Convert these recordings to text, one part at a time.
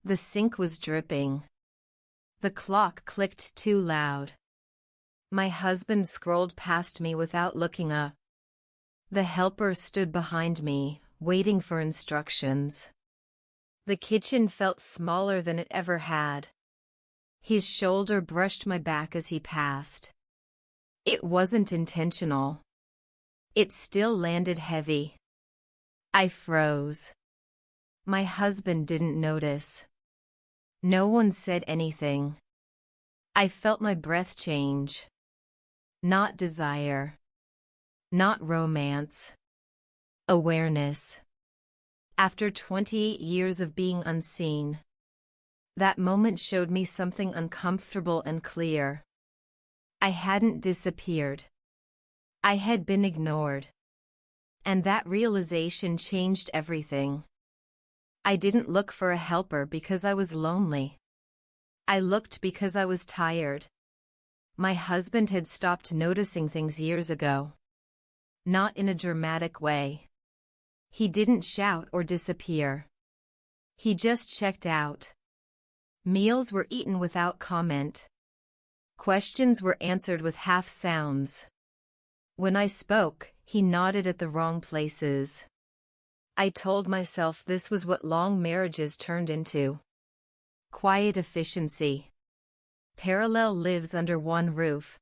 The sink was dripping. The clock clicked too loud. My husband scrolled past me without looking up. The helper stood behind me, waiting for instructions. The kitchen felt smaller than it ever had. His shoulder brushed my back as he passed. It wasn't intentional. It still landed heavy. I froze. My husband didn't notice. No one said anything. I felt my breath change. Not desire. Not romance. Awareness. After 28 years of being unseen, that moment showed me something uncomfortable and clear. I hadn't disappeared. I had been ignored. And that realization changed everything. I didn't look for a helper because I was lonely. I looked because I was tired. My husband had stopped noticing things years ago. Not in a dramatic way. He didn't shout or disappear. He just checked out. Meals were eaten without comment. Questions were answered with half sounds. When I spoke, he nodded at the wrong places. I told myself this was what long marriages turned into. Quiet efficiency. Parallel lives under one roof.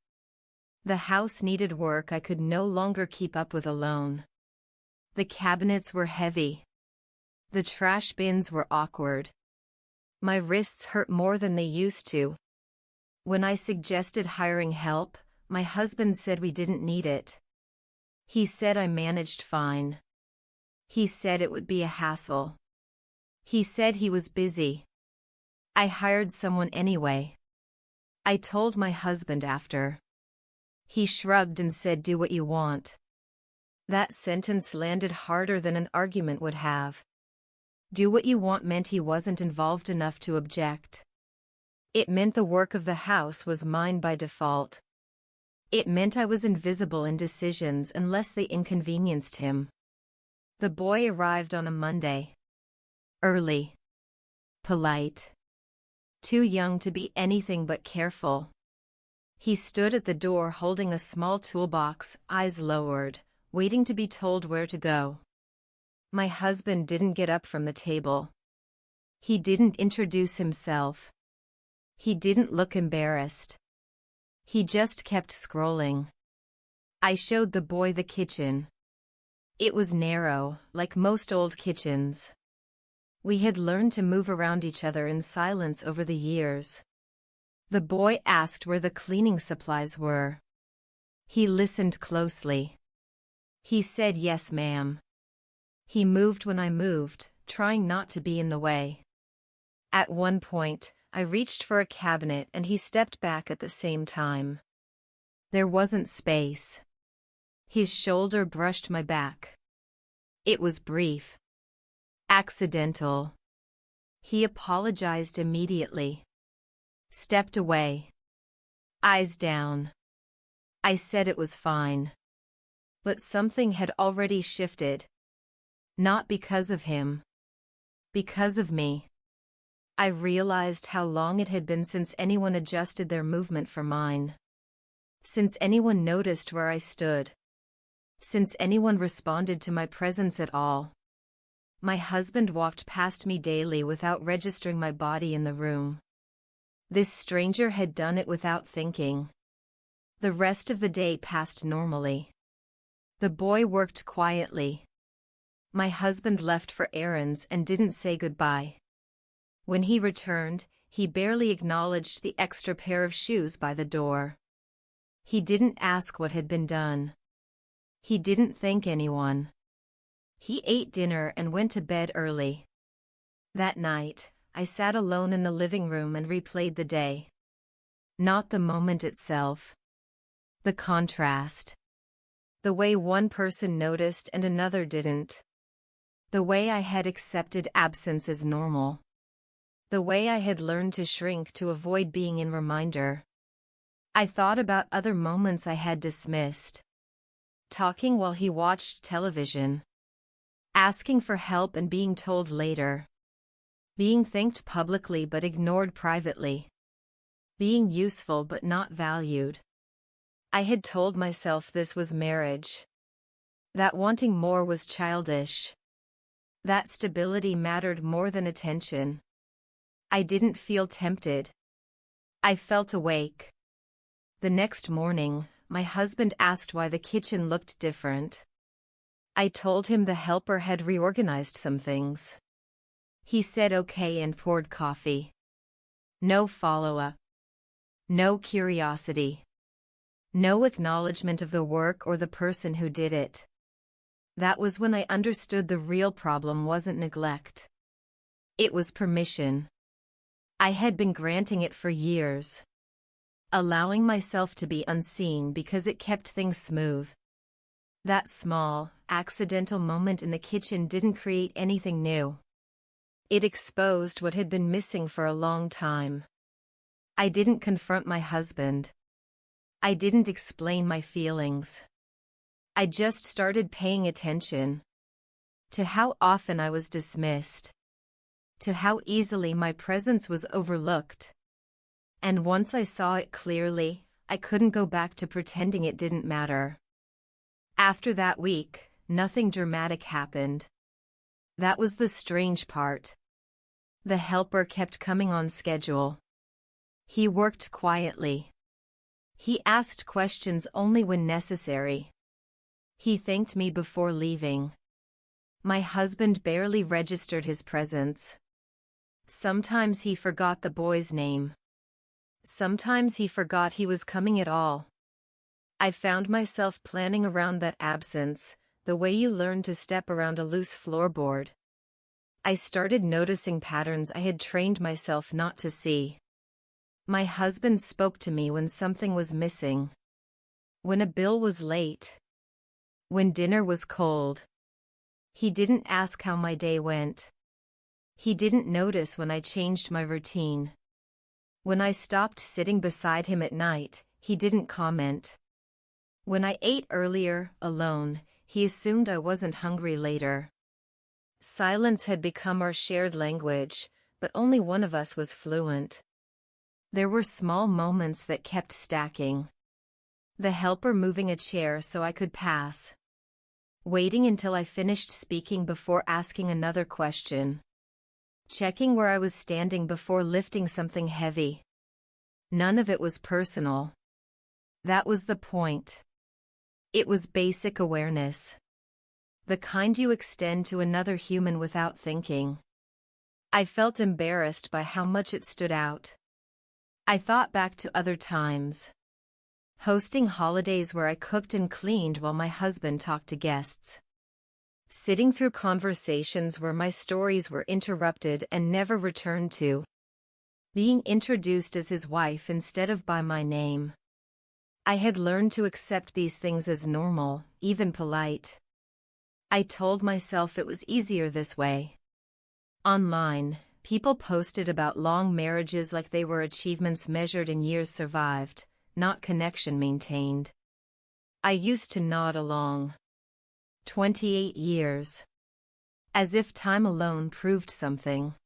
The house needed work I could no longer keep up with alone. The cabinets were heavy. The trash bins were awkward. My wrists hurt more than they used to. When I suggested hiring help, my husband said we didn't need it. He said I managed fine. He said it would be a hassle. He said he was busy. I hired someone anyway. I told my husband after. He shrugged and said, "Do what you want." That sentence landed harder than an argument would have. Do what you want meant he wasn't involved enough to object. It meant the work of the house was mine by default. It meant I was invisible in decisions unless they inconvenienced him. The boy arrived on a Monday. Early. Polite. Too young to be anything but careful. He stood at the door holding a small toolbox, eyes lowered, waiting to be told where to go. My husband didn't get up from the table. He didn't introduce himself. He didn't look embarrassed. He just kept scrolling. I showed the boy the kitchen. It was narrow, like most old kitchens. We had learned to move around each other in silence over the years. The boy asked where the cleaning supplies were. He listened closely. He said, "Yes, ma'am." He moved when I moved, trying not to be in the way. At one point, I reached for a cabinet and he stepped back at the same time. There wasn't space. His shoulder brushed my back. It was brief. Accidental. He apologized immediately. Stepped away. Eyes down. I said it was fine. But something had already shifted. Not because of him. Because of me. I realized how long it had been since anyone adjusted their movement for mine. Since anyone noticed where I stood. Since anyone responded to my presence at all. My husband walked past me daily without registering my body in the room. This stranger had done it without thinking. The rest of the day passed normally. The boy worked quietly. My husband left for errands and didn't say goodbye. When he returned, he barely acknowledged the extra pair of shoes by the door. He didn't ask what had been done. He didn't thank anyone. He ate dinner and went to bed early. That night, I sat alone in the living room and replayed the day. Not the moment itself. The contrast. The way one person noticed and another didn't. The way I had accepted absence as normal. The way I had learned to shrink to avoid being in reminder. I thought about other moments I had dismissed. Talking while he watched television. Asking for help and being told later. Being thanked publicly but ignored privately. Being useful but not valued. I had told myself this was marriage. That wanting more was childish. That stability mattered more than attention. I didn't feel tempted. I felt awake. The next morning, my husband asked why the kitchen looked different. I told him the helper had reorganized some things. He said okay and poured coffee. No follow-up. No curiosity. No acknowledgement of the work or the person who did it. That was when I understood the real problem wasn't neglect. It was permission. I had been granting it for years. Allowing myself to be unseen because it kept things smooth. That small, accidental moment in the kitchen didn't create anything new. It exposed what had been missing for a long time. I didn't confront my husband. I didn't explain my feelings. I just started paying attention to how often I was dismissed, to how easily my presence was overlooked. And once I saw it clearly, I couldn't go back to pretending it didn't matter. After that week, nothing dramatic happened. That was the strange part. The helper kept coming on schedule. He worked quietly. He asked questions only when necessary. He thanked me before leaving. My husband barely registered his presence. Sometimes he forgot the boy's name. Sometimes he forgot he was coming at all. I found myself planning around that absence, the way you learn to step around a loose floorboard. I started noticing patterns I had trained myself not to see. My husband spoke to me when something was missing. When a bill was late. When dinner was cold. He didn't ask how my day went. He didn't notice when I changed my routine. When I stopped sitting beside him at night, he didn't comment. When I ate earlier, alone, he assumed I wasn't hungry later. Silence had become our shared language, but only one of us was fluent. There were small moments that kept stacking. The helper moving a chair so I could pass. Waiting until I finished speaking before asking another question. Checking where I was standing before lifting something heavy. None of it was personal. That was the point. It was basic awareness. The kind you extend to another human without thinking. I felt embarrassed by how much it stood out. I thought back to other times. Hosting holidays where I cooked and cleaned while my husband talked to guests. Sitting through conversations where my stories were interrupted and never returned to. Being introduced as his wife instead of by my name. I had learned to accept these things as normal, even polite. I told myself it was easier this way. Online, people posted about long marriages like they were achievements measured in years survived, not connection maintained. I used to nod along. 28 years. As if time alone proved something.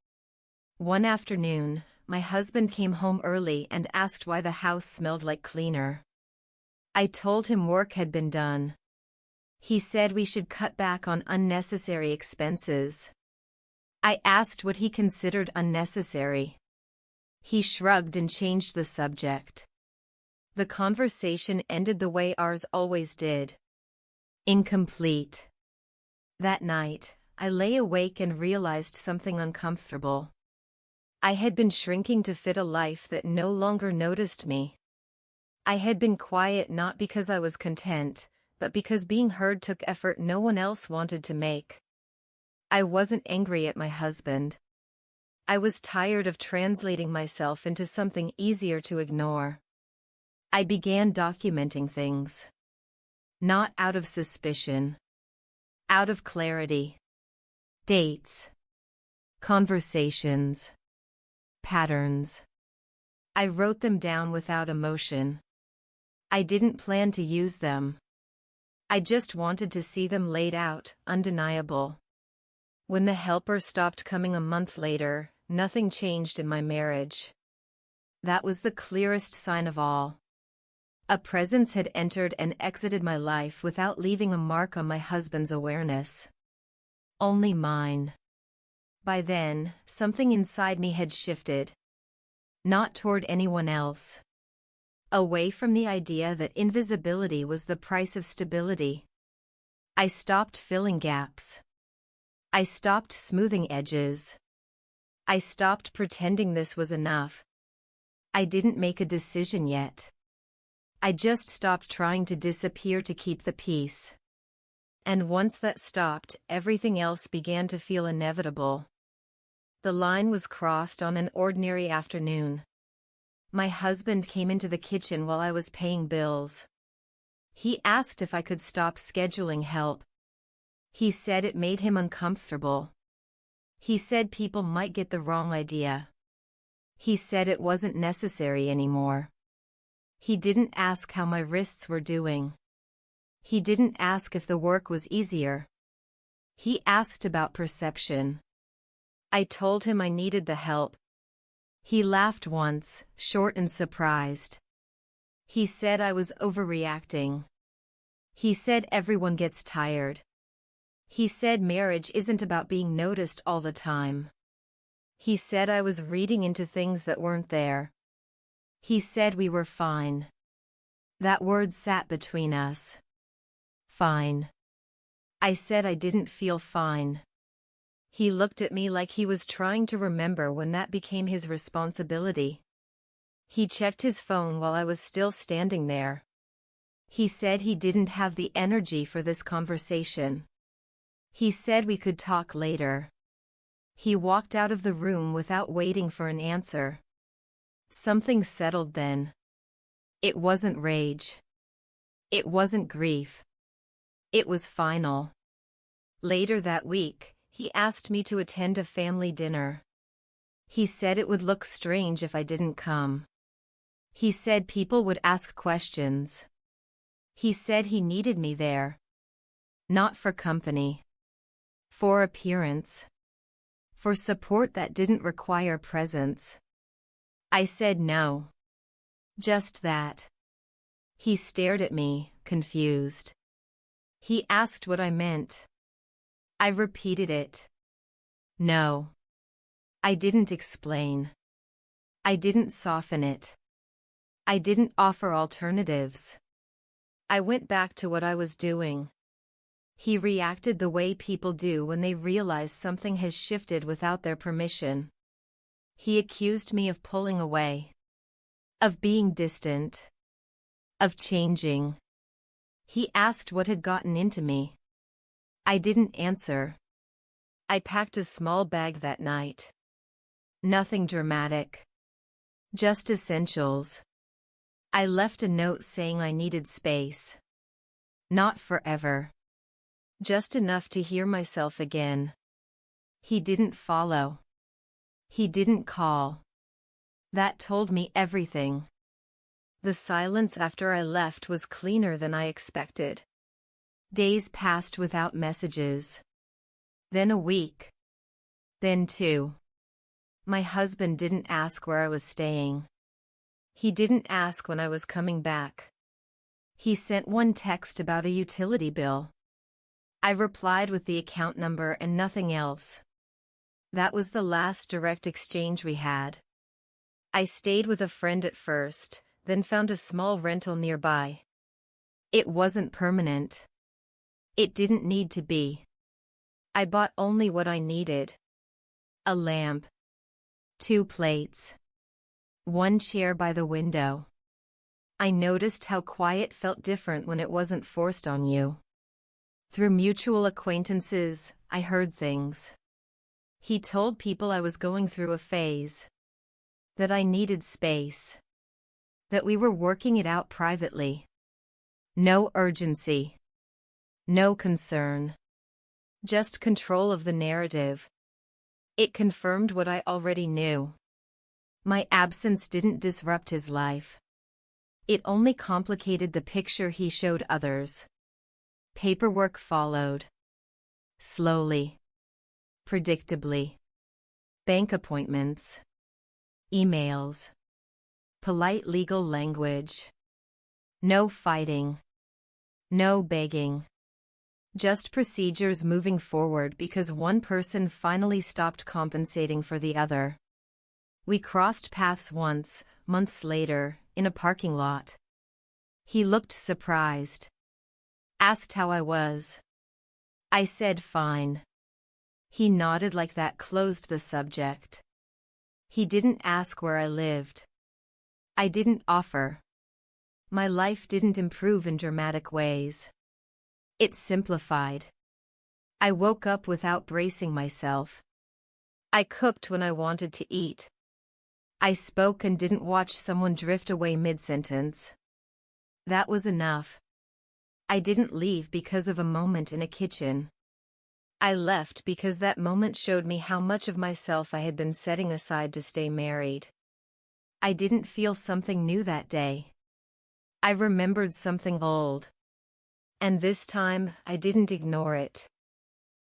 One afternoon, my husband came home early and asked why the house smelled like cleaner. I told him work had been done. He said we should cut back on unnecessary expenses. I asked what he considered unnecessary. He shrugged and changed the subject. The conversation ended the way ours always did. Incomplete. That night, I lay awake and realized something uncomfortable. I had been shrinking to fit a life that no longer noticed me. I had been quiet not because I was content, but because being heard took effort no one else wanted to make. I wasn't angry at my husband. I was tired of translating myself into something easier to ignore. I began documenting things. Not out of suspicion. Out of clarity. Dates. Conversations. Patterns. I wrote them down without emotion. I didn't plan to use them. I just wanted to see them laid out, undeniable. When the helper stopped coming a month later, nothing changed in my marriage. That was the clearest sign of all. A presence had entered and exited my life without leaving a mark on my husband's awareness. Only mine. By then, something inside me had shifted. Not toward anyone else. Away from the idea that invisibility was the price of stability. I stopped filling gaps. I stopped smoothing edges. I stopped pretending this was enough. I didn't make a decision yet. I just stopped trying to disappear to keep the peace. And once that stopped, everything else began to feel inevitable. The line was crossed on an ordinary afternoon. My husband came into the kitchen while I was paying bills. He asked if I could stop scheduling help. He said it made him uncomfortable. He said people might get the wrong idea. He said it wasn't necessary anymore. He didn't ask how my wrists were doing. He didn't ask if the work was easier. He asked about perception. I told him I needed the help. He laughed once, short and surprised. He said I was overreacting. He said everyone gets tired. He said marriage isn't about being noticed all the time. He said I was reading into things that weren't there. He said we were fine. That word sat between us. Fine. I said I didn't feel fine. He looked at me like he was trying to remember when that became his responsibility. He checked his phone while I was still standing there. He said he didn't have the energy for this conversation. He said we could talk later. He walked out of the room without waiting for an answer. Something settled then. It wasn't rage. It wasn't grief. It was final. Later that week, he asked me to attend a family dinner. He said it would look strange if I didn't come. He said people would ask questions. He said he needed me there. Not for company. For appearance. For support that didn't require presence. I said no. Just that. He stared at me, confused. He asked what I meant. I repeated it. No. I didn't explain. I didn't soften it. I didn't offer alternatives. I went back to what I was doing. He reacted the way people do when they realize something has shifted without their permission. He accused me of pulling away. Of being distant. Of changing. He asked what had gotten into me. I didn't answer. I packed a small bag that night. Nothing dramatic. Just essentials. I left a note saying I needed space. Not forever. Just enough to hear myself again. He didn't follow. He didn't call. That told me everything. The silence after I left was cleaner than I expected. Days passed without messages. Then a week. Then 2. My husband didn't ask where I was staying. He didn't ask when I was coming back. He sent one text about a utility bill. I replied with the account number and nothing else. That was the last direct exchange we had. I stayed with a friend at first, then found a small rental nearby. It wasn't permanent. It didn't need to be. I bought only what I needed. A lamp. 2 plates. 1 chair by the window. I noticed how quiet felt different when it wasn't forced on you. Through mutual acquaintances, I heard things. He told people I was going through a phase. That I needed space. That we were working it out privately. No urgency. No concern. Just control of the narrative. It confirmed what I already knew. My absence didn't disrupt his life. It only complicated the picture he showed others. Paperwork followed. Slowly. Predictably. Bank appointments. Emails. Polite legal language. No fighting. No begging. Just procedures moving forward because one person finally stopped compensating for the other. We crossed paths once, months later, in a parking lot. He looked surprised. Asked how I was. I said fine. He nodded like that closed the subject. He didn't ask where I lived. I didn't offer. My life didn't improve in dramatic ways. It simplified. I woke up without bracing myself. I cooked when I wanted to eat. I spoke and didn't watch someone drift away mid-sentence. That was enough. I didn't leave because of a moment in a kitchen. I left because that moment showed me how much of myself I had been setting aside to stay married. I didn't feel something new that day. I remembered something old. And this time, I didn't ignore it.